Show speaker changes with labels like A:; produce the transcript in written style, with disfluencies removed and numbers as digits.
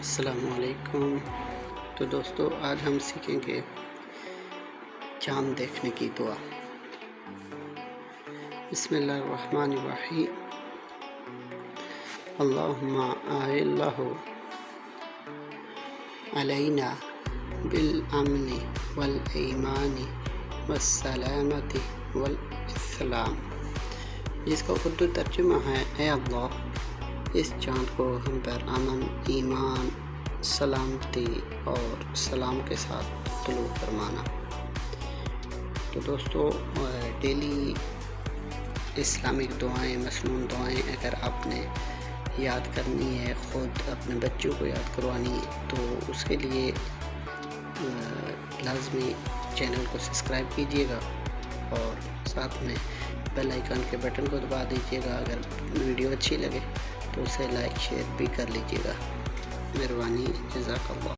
A: السلام علیکم۔ تو دوستو آج ہم سیکھیں گے چاند دیکھنے کی دعا۔ بسم اللہ الرحمن الرحیم۔ اللہم اللہ علینا بالامن والایمان والسلامت والاسلام، جس کا اردو ترجمہ ہے: اے اللہ، اس چاند کو ہم پر امن، ایمان، سلامتی اور سلام کے ساتھ طلوع فرمانا۔ تو دوستو ڈیلی اسلامک دعائیں، مسنون دعائیں اگر آپ نے یاد کرنی ہے، خود اپنے بچوں کو یاد کروانی ہے، تو اس کے لیے لازمی چینل کو سبسکرائب کیجیے گا اور ساتھ میں بیل آئیکن کے بٹن کو دبا دیجیے گا۔ اگر ویڈیو اچھی لگے تو اسے لائک شیئر بھی کر لیجیے گا۔ مہربانی، جزاک اللہ۔